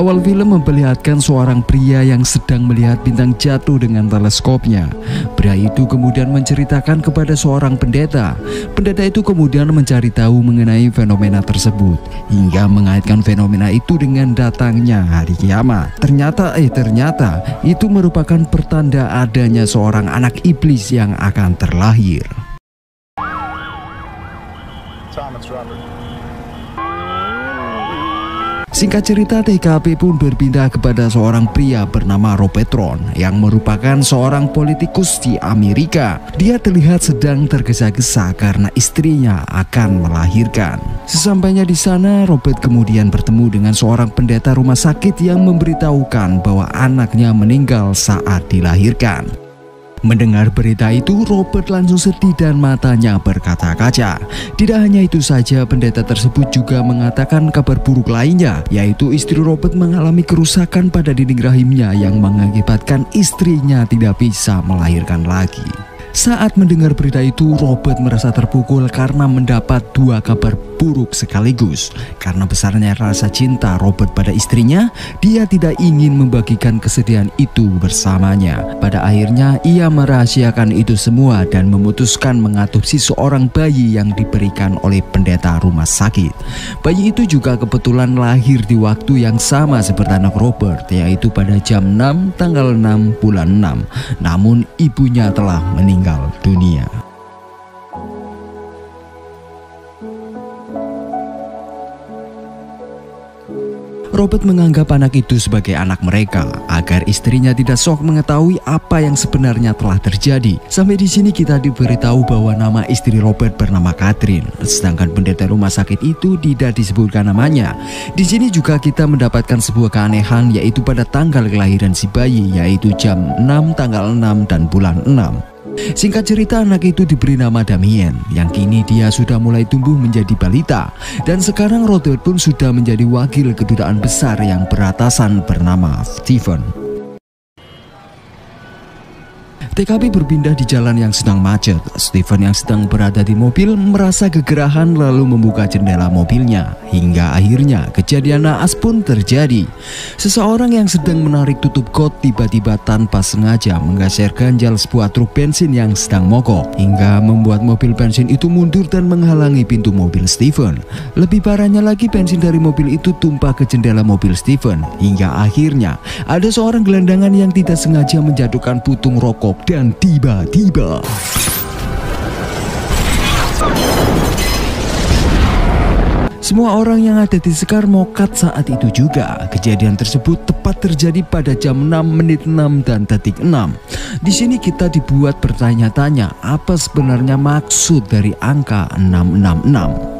Awal film memperlihatkan seorang pria yang sedang melihat bintang jatuh dengan teleskopnya. Pria itu kemudian menceritakan kepada seorang pendeta. Pendeta itu kemudian mencari tahu mengenai fenomena tersebut, hingga mengaitkan fenomena itu dengan datangnya hari kiamat. Ternyata itu merupakan pertanda adanya seorang anak iblis yang akan terlahir. Singkat cerita, TKP pun berpindah kepada seorang pria bernama Robert yang merupakan seorang politikus di Amerika. Dia terlihat sedang tergesa-gesa karena istrinya akan melahirkan. Sesampainya di sana, Robert kemudian bertemu dengan seorang pendeta rumah sakit yang memberitahukan bahwa anaknya meninggal saat dilahirkan. Mendengar berita itu, Robert langsung sedih dan matanya berkaca-kaca. Tidak hanya itu saja, pendeta tersebut juga mengatakan kabar buruk lainnya, yaitu istri Robert mengalami kerusakan pada dinding rahimnya yang mengakibatkan istrinya tidak bisa melahirkan lagi. Saat mendengar berita itu, Robert merasa terpukul karena mendapat dua kabar buruk sekaligus. Karena besarnya rasa cinta Robert pada istrinya, dia tidak ingin membagikan kesedihan itu bersamanya. Pada akhirnya, ia merahasiakan itu semua dan memutuskan mengadopsi seorang bayi yang diberikan oleh pendeta rumah sakit. Bayi itu juga kebetulan lahir di waktu yang sama seperti anak Robert, yaitu pada jam 6 tanggal 6 bulan 6. Namun ibunya telah meninggal dunia. Robert menganggap anak itu sebagai anak mereka agar istrinya tidak shock mengetahui apa yang sebenarnya telah terjadi. Sampai di sini kita diberitahu bahwa nama istri Robert bernama Catherine, sedangkan pendeta rumah sakit itu tidak disebutkan namanya. Di sini juga kita mendapatkan sebuah keanehan, yaitu pada tanggal kelahiran si bayi, yaitu jam 6 tanggal 6 dan bulan 6. Singkat cerita, anak itu diberi nama Damien, yang kini dia sudah mulai tumbuh menjadi balita. Dan sekarang Robert pun sudah menjadi wakil kedutaan besar yang beratasan bernama Stephen. TKP berpindah di jalan yang sedang macet. Stephen yang sedang berada di mobil merasa kegerahan lalu membuka jendela mobilnya. Hingga akhirnya kejadian naas pun terjadi. Seseorang yang sedang menarik tutup got tiba-tiba tanpa sengaja menggeser ganjal sebuah truk bensin yang sedang mogok, hingga membuat mobil bensin itu mundur dan menghalangi pintu mobil Stephen. Lebih parahnya lagi, bensin dari mobil itu tumpah ke jendela mobil Stephen. Hingga akhirnya ada seorang gelandangan yang tidak sengaja menjatuhkan putung rokok. Dan tiba-tiba semua orang yang ada di sekar mokat saat itu juga. Kejadian tersebut tepat terjadi pada jam 6 menit 6 dan detik 6. Di sini kita dibuat bertanya-tanya apa sebenarnya maksud dari angka 666.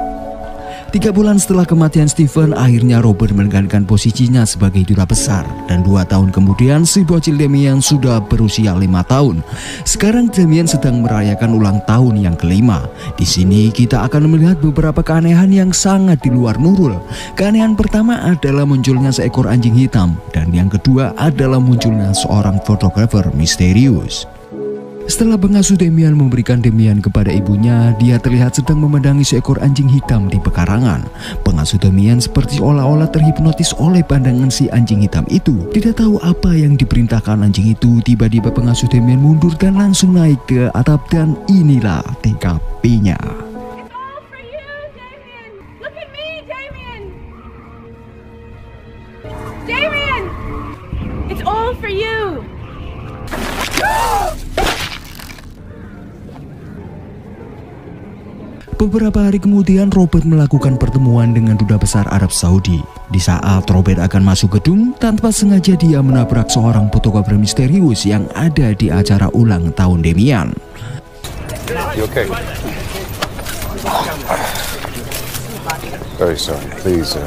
3 bulan setelah kematian Stephen, akhirnya Robert menggantikan posisinya sebagai duta besar. Dan 2 tahun kemudian, si bocil Damien sudah berusia 5 tahun. Sekarang Damien sedang merayakan ulang tahun yang ke-5. Di sini kita akan melihat beberapa keanehan yang sangat di luar nurul. Keanehan pertama adalah munculnya seekor anjing hitam. Dan yang kedua adalah munculnya seorang fotografer misterius. Setelah pengasuh Damien memberikan Damien kepada ibunya, dia terlihat sedang memandangi seekor anjing hitam di pekarangan. Pengasuh Damien seperti seolah-olah terhipnotis oleh pandangan si anjing hitam itu. Tidak tahu apa yang diperintahkan anjing itu, tiba-tiba pengasuh Damien mundur dan langsung naik ke atap, dan inilah TKP-nya. It's all for you. Beberapa hari kemudian, Robert melakukan pertemuan dengan duta besar Arab Saudi. Di saat Robert akan masuk gedung, tanpa sengaja dia menabrak seorang fotografer misterius yang ada di acara ulang tahun Damien. You okay? Very sorry. Please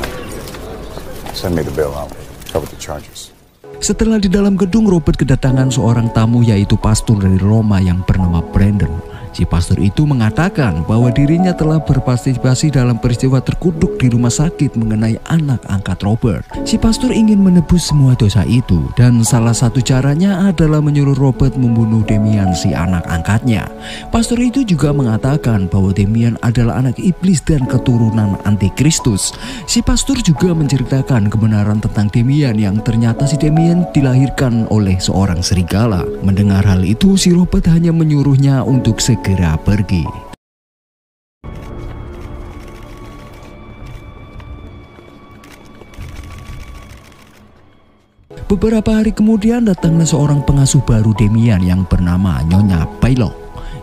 send me the bill. I'll cover the charges. Setelah di dalam gedung, Robert kedatangan seorang tamu, yaitu pastor dari Roma yang bernama Brandon. Si pastor itu mengatakan bahwa dirinya telah berpartisipasi dalam peristiwa terkutuk di rumah sakit mengenai anak angkat Robert. Si pastor ingin menebus semua dosa itu, dan salah satu caranya adalah menyuruh Robert membunuh Damian, si anak angkatnya. Pastor itu juga mengatakan bahwa Damian adalah anak iblis dan keturunan antikristus. Si pastor juga menceritakan kebenaran tentang Damian, yang ternyata si Damian dilahirkan oleh seorang serigala. Mendengar hal itu, si Robert hanya menyuruhnya untuk segera pergi. Beberapa hari kemudian datanglah seorang pengasuh baru Damian yang bernama Nyonya Paylock,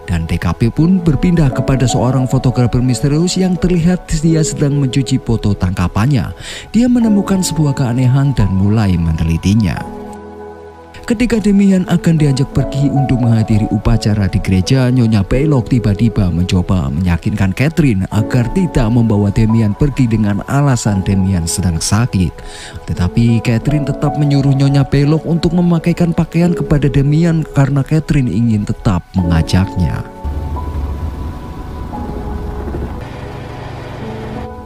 dan TKP pun berpindah kepada seorang fotografer misterius yang terlihat dia sedang mencuci foto tangkapannya. Dia menemukan sebuah keanehan dan mulai menelitinya. Ketika Damian akan diajak pergi untuk menghadiri upacara di gereja, Nyonya Paylock tiba-tiba mencoba meyakinkan Catherine agar tidak membawa Damian pergi dengan alasan Damian sedang sakit. Tetapi Catherine tetap menyuruh Nyonya Paylock untuk memakaikan pakaian kepada Damian karena Catherine ingin tetap mengajaknya.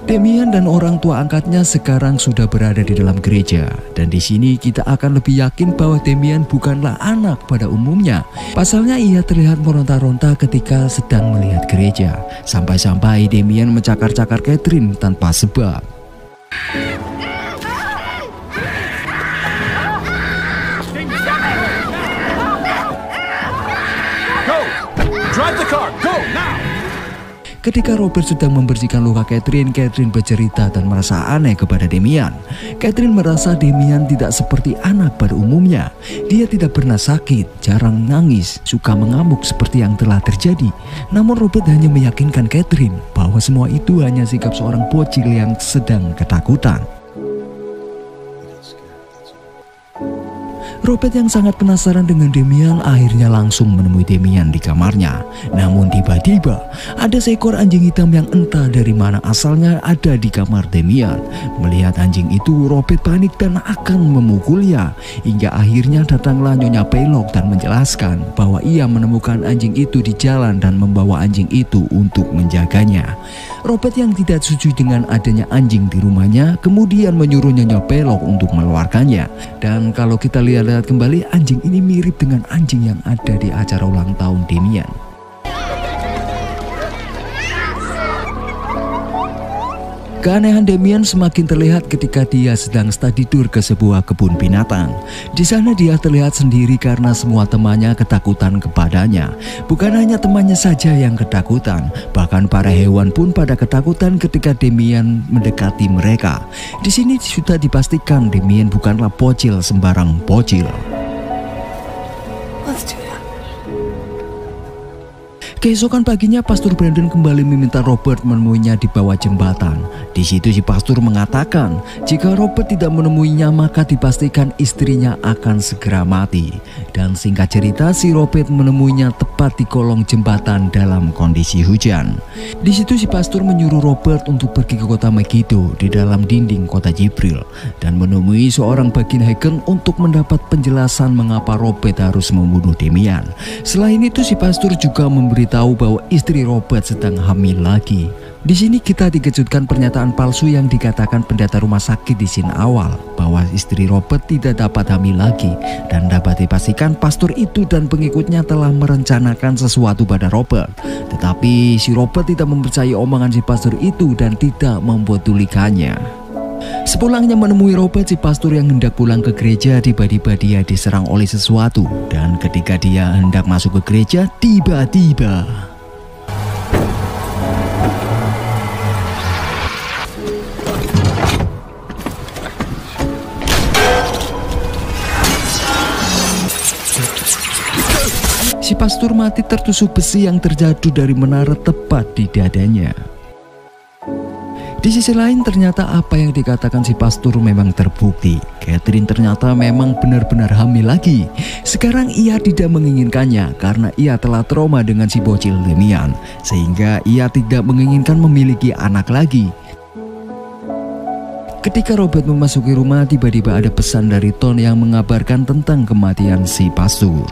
Damian dan orang tua angkatnya sekarang sudah berada di dalam gereja, dan di sini kita akan lebih yakin bahwa Damian bukanlah anak pada umumnya. Pasalnya ia terlihat meronta-ronta ketika sedang melihat gereja, sampai-sampai Damian mencakar-cakar Catherine tanpa sebab. Go! Drive the car! Go now! Ketika Robert sedang membersihkan luka Catherine bercerita dan merasa aneh kepada Damian. Catherine merasa Damian tidak seperti anak pada umumnya. Dia tidak pernah sakit, jarang nangis, suka mengamuk seperti yang telah terjadi. Namun Robert hanya meyakinkan Catherine bahwa semua itu hanya sikap seorang bocil yang sedang ketakutan. Robert yang sangat penasaran dengan Damian akhirnya langsung menemui Damian di kamarnya. Namun tiba-tiba ada seekor anjing hitam yang entah dari mana asalnya ada di kamar Damian. Melihat anjing itu, Robert panik dan akan memukulnya. Hingga akhirnya datanglah Nyonya Paylock dan menjelaskan bahwa ia menemukan anjing itu di jalan dan membawa anjing itu untuk menjaganya. Robert yang tidak setuju dengan adanya anjing di rumahnya kemudian menyuruh Nyonya Paylock untuk mengeluarkannya. Dan kalau kita lihat kembali, anjing ini mirip dengan anjing yang ada di acara ulang tahun Damian. Keanehan Damian semakin terlihat ketika dia sedang study tour ke sebuah kebun binatang. Di sana dia terlihat sendiri karena semua temannya ketakutan kepadanya. Bukan hanya temannya saja yang ketakutan, bahkan para hewan pun pada ketakutan ketika Damian mendekati mereka. Di sini sudah dipastikan Damian bukanlah bocil sembarang bocil. Keesokan paginya, Pastor Brandon kembali meminta Robert menemuinya di bawah jembatan. Di situ si pastor mengatakan jika Robert tidak menemuinya maka dipastikan istrinya akan segera mati. Dan singkat cerita, si Robert menemuinya tepat di kolong jembatan dalam kondisi hujan. Di situ si pastor menyuruh Robert untuk pergi ke kota Megiddo di dalam dinding kota Jibril dan menemui seorang Bagin Hagen untuk mendapat penjelasan mengapa Robert harus membunuh Damian. Selain itu, si pastor juga memberitahu bahwa istri Robert sedang hamil lagi. Di sini kita dikejutkan pernyataan palsu yang dikatakan pendeta rumah sakit di scene awal bahwa istri Robert tidak dapat hamil lagi, dan dapat dipastikan pastor itu dan pengikutnya telah merencanakan sesuatu pada Robert. Tetapi si Robert tidak mempercayai omongan si pastor itu dan tidak membodulikannya. Sepulangnya menemui Robert, si pastor yang hendak pulang ke gereja, tiba-tiba dia diserang oleh sesuatu. Dan ketika dia hendak masuk ke gereja, tiba-tiba si pastor mati tertusuk besi yang terjatuh dari menara tepat di dadanya. Di sisi lain, ternyata apa yang dikatakan si pastor memang terbukti. Catherine ternyata memang benar-benar hamil lagi. Sekarang ia tidak menginginkannya karena ia telah trauma dengan si bocil Damian, sehingga ia tidak menginginkan memiliki anak lagi. Ketika Robert memasuki rumah, tiba-tiba ada pesan dari Ton yang mengabarkan tentang kematian si pastor.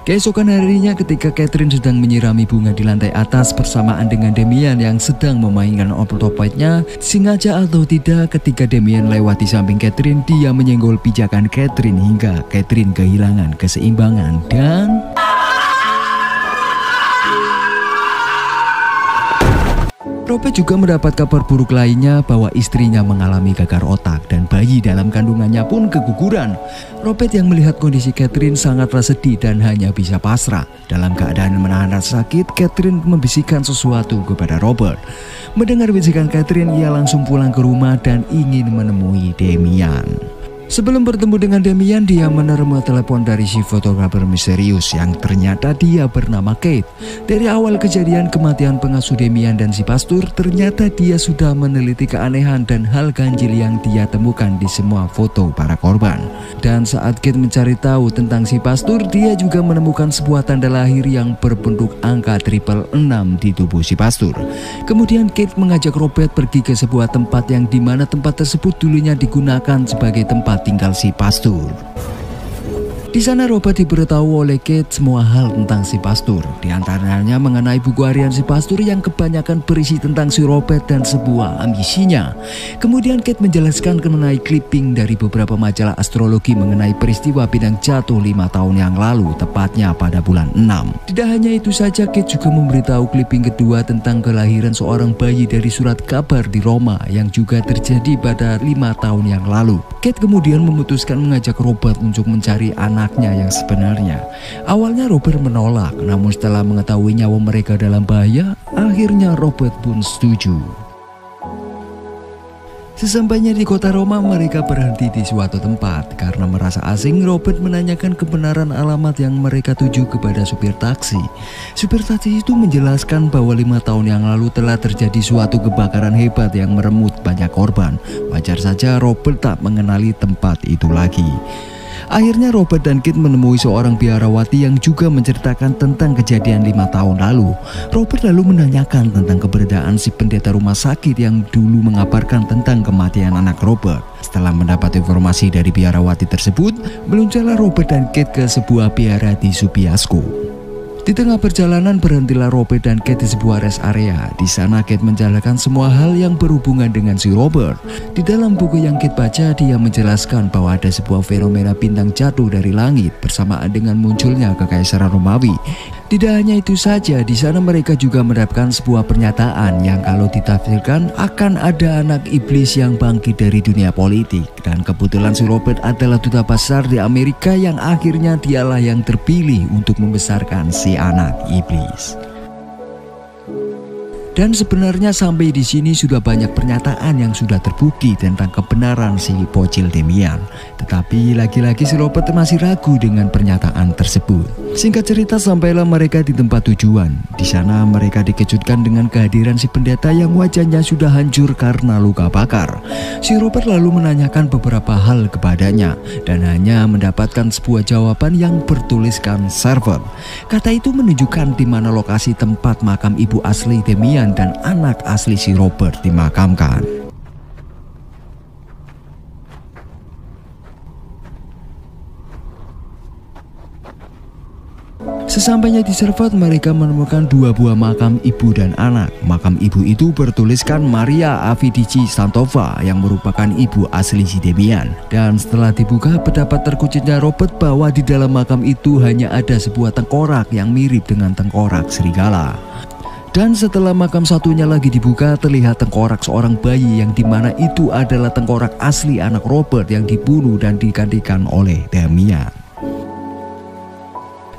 Keesokan harinya ketika Catherine sedang menyirami bunga di lantai atas bersamaan dengan Damian yang sedang memainkan otopetnya, sengaja atau tidak ketika Damian lewat di samping Catherine, dia menyenggol pijakan Catherine hingga Catherine kehilangan keseimbangan dan Robert juga mendapat kabar buruk lainnya bahwa istrinya mengalami gagal otak dan bayi dalam kandungannya pun keguguran. Robert yang melihat kondisi Catherine sangatlah sedih dan hanya bisa pasrah. Dalam keadaan menahan rasa sakit, Catherine membisikkan sesuatu kepada Robert. Mendengar bisikan Catherine, ia langsung pulang ke rumah dan ingin menemui Damian. Sebelum bertemu dengan Damian, dia menerima telepon dari si fotografer misterius yang ternyata dia bernama Kate. Dari awal kejadian kematian pengasuh Damian dan si pastor, ternyata dia sudah meneliti keanehan dan hal ganjil yang dia temukan di semua foto para korban. Dan saat Kate mencari tahu tentang si pastor, dia juga menemukan sebuah tanda lahir yang berbentuk angka 666 di tubuh si pastor. Kemudian Kate mengajak Robert pergi ke sebuah tempat yang dimana tempat tersebut dulunya digunakan sebagai tempat tinggal si pastor. Di sana Robert diberitahu oleh Kate semua hal tentang si pastor, di antaranya mengenai buku harian si pastor yang kebanyakan berisi tentang si Robert dan sebuah ambisinya. Kemudian Kate menjelaskan mengenai clipping dari beberapa majalah astrologi mengenai peristiwa bintang jatuh 5 tahun yang lalu, tepatnya pada bulan 6. Tidak hanya itu saja, Kate juga memberitahu clipping kedua tentang kelahiran seorang bayi dari surat kabar di Roma yang juga terjadi pada 5 tahun yang lalu. Kate kemudian memutuskan mengajak Robert untuk mencari anaknya yang sebenarnya. Awalnya Robert menolak, namun setelah mengetahui nyawa mereka dalam bahaya, akhirnya Robert pun setuju. Sesampainya di kota Roma, mereka berhenti di suatu tempat. Karena merasa asing, Robert menanyakan kebenaran alamat yang mereka tuju kepada supir taksi. Supir taksi itu menjelaskan bahwa 5 tahun yang lalu telah terjadi suatu kebakaran hebat yang merenggut banyak korban. Wajar saja Robert tak mengenali tempat itu lagi. Akhirnya Robert dan Kate menemui seorang biarawati yang juga menceritakan tentang kejadian 5 tahun lalu. Robert lalu menanyakan tentang keberadaan si pendeta rumah sakit yang dulu mengabarkan tentang kematian anak Robert. Setelah mendapat informasi dari biarawati tersebut, meluncurlah Robert dan Kate ke sebuah biara di Subiasco. Di tengah perjalanan berhentilah Robert dan Kate di sebuah rest area. Di sana Kate menjelaskan semua hal yang berhubungan dengan si Robert. Di dalam buku yang Kate baca, dia menjelaskan bahwa ada sebuah fenomena bintang jatuh dari langit bersamaan dengan munculnya kekaisaran Romawi. Tidak hanya itu saja, di sana mereka juga mendapatkan sebuah pernyataan yang kalau ditafsirkan akan ada anak iblis yang bangkit dari dunia politik. Dan kebetulan si Robert adalah duta besar di Amerika yang akhirnya dialah yang terpilih untuk membesarkan si anak iblis. Dan sebenarnya sampai di sini sudah banyak pernyataan yang sudah terbukti tentang kebenaran si bocil Damian. Tetapi lagi-lagi si Robert masih ragu dengan pernyataan tersebut. Singkat cerita, sampailah mereka di tempat tujuan. Di sana mereka dikejutkan dengan kehadiran si pendeta yang wajahnya sudah hancur karena luka bakar. Si Robert lalu menanyakan beberapa hal kepadanya dan hanya mendapatkan sebuah jawaban yang bertuliskan server. Kata itu menunjukkan di mana lokasi tempat makam ibu asli Damian dan anak asli si Robert dimakamkan. Sesampainya di Servat, mereka menemukan 2 buah makam ibu dan anak. Makam ibu itu bertuliskan Maria Avidici Santova yang merupakan ibu asli si Damian. Dan setelah dibuka, terdapat terkejutnya Robert bahwa di dalam makam itu hanya ada sebuah tengkorak yang mirip dengan tengkorak serigala. Dan setelah makam satunya lagi dibuka, terlihat tengkorak seorang bayi yang dimana itu adalah tengkorak asli anak Robert yang dibunuh dan digantikan oleh Damian.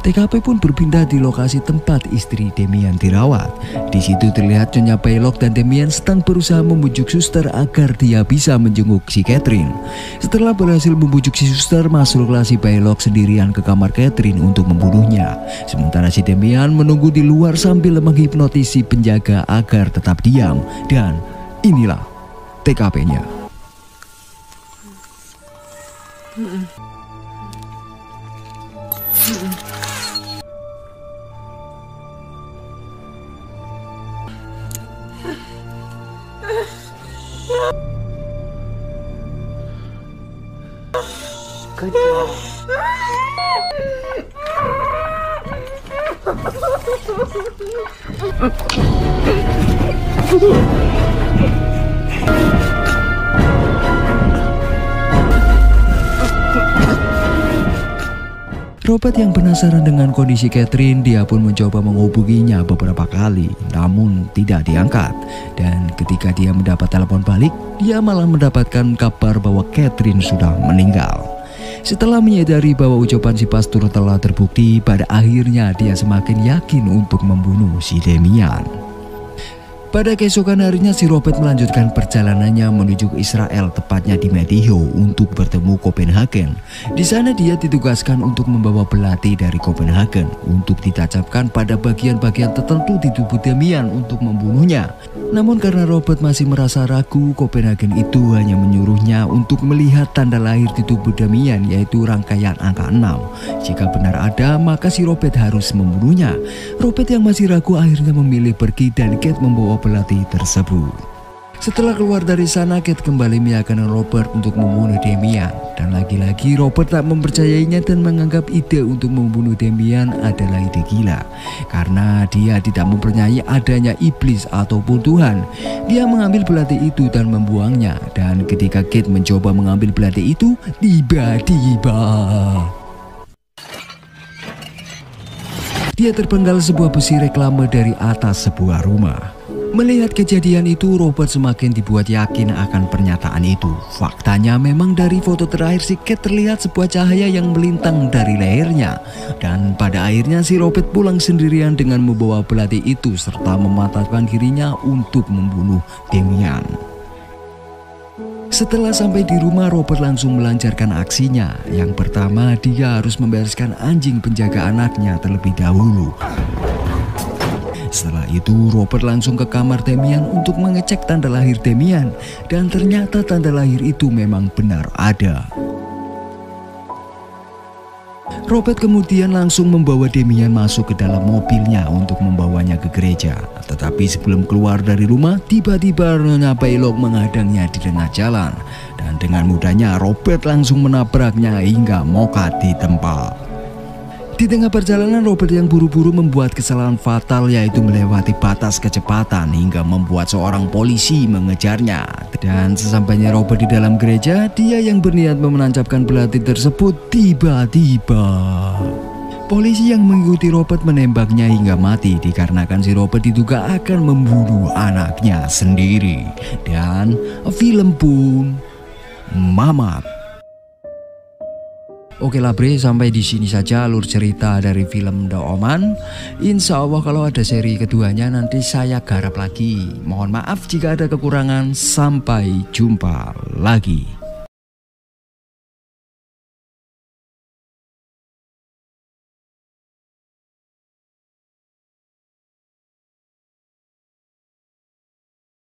TKP pun berpindah di lokasi tempat istri Damian dirawat. Di situ terlihat Nyonya Baylock dan Damian sedang berusaha membujuk suster agar dia bisa menjenguk si Catherine. Setelah berhasil membujuk si suster, masuklah si Baylock sendirian ke kamar Catherine untuk membunuhnya. Sementara si Damian menunggu di luar sambil menghipnotis si penjaga agar tetap diam. Dan inilah TKP-nya. Good girl. Robert yang penasaran dengan kondisi Catherine, dia pun mencoba menghubunginya beberapa kali, namun tidak diangkat. Dan ketika dia mendapat telepon balik, dia malah mendapatkan kabar bahwa Catherine sudah meninggal. Setelah menyadari bahwa ucapan si pastor telah terbukti, pada akhirnya dia semakin yakin untuk membunuh si Damian. Pada keesokan harinya si Robert melanjutkan perjalanannya menuju ke Israel, tepatnya di Mediho untuk bertemu Copenhagen. Di sana dia ditugaskan untuk membawa belati dari Copenhagen untuk ditancapkan pada bagian-bagian tertentu di tubuh Damian untuk membunuhnya. Namun karena Robert masih merasa ragu, Copenhagen itu hanya menyuruhnya untuk melihat tanda lahir di tubuh Damian, yaitu rangkaian angka 6. Jika benar ada, maka si Robert harus membunuhnya. Robert yang masih ragu akhirnya memilih pergi dan Kate membawa belati tersebut. Setelah keluar dari sana, Kate kembali meyakinkan Robert untuk membunuh Damian. Dan lagi-lagi Robert tak mempercayainya dan menganggap ide untuk membunuh Damian adalah ide gila. Karena dia tidak mempercayai adanya iblis ataupun Tuhan. Dia mengambil belati itu dan membuangnya. Dan ketika Kate mencoba mengambil belati itu, tiba-tiba dia terpenggal sebuah besi reklame dari atas sebuah rumah. Melihat kejadian itu, Robert semakin dibuat yakin akan pernyataan itu. Faktanya memang dari foto terakhir si Kate terlihat sebuah cahaya yang melintang dari lehernya. Dan pada akhirnya si Robert pulang sendirian dengan membawa belati itu serta mematahkan dirinya untuk membunuh Damian. Setelah sampai di rumah, Robert langsung melancarkan aksinya. Yang pertama, dia harus membereskan anjing penjaga anaknya terlebih dahulu. Setelah itu, Robert langsung ke kamar Damian untuk mengecek tanda lahir Damian. Dan ternyata tanda lahir itu memang benar ada. Robert kemudian langsung membawa Damian masuk ke dalam mobilnya untuk membawanya ke gereja. Tetapi sebelum keluar dari rumah, tiba-tiba Nyonya Baylock menghadangnya di tengah jalan. Dan dengan mudahnya Robert langsung menabraknya hingga mokat di tempat. Di tengah perjalanan, Robert yang buru-buru membuat kesalahan fatal, yaitu melewati batas kecepatan hingga membuat seorang polisi mengejarnya. Dan sesampainya Robert di dalam gereja, dia yang berniat menancapkan belati tersebut tiba-tiba polisi yang mengikuti Robert menembaknya hingga mati dikarenakan si Robert diduga akan membunuh anaknya sendiri. Dan film pun mamat. Oke lah bre, sampai di sini saja alur cerita dari film The Omen. Insya Allah kalau ada seri keduanya nanti saya garap lagi. Mohon maaf jika ada kekurangan. Sampai jumpa lagi.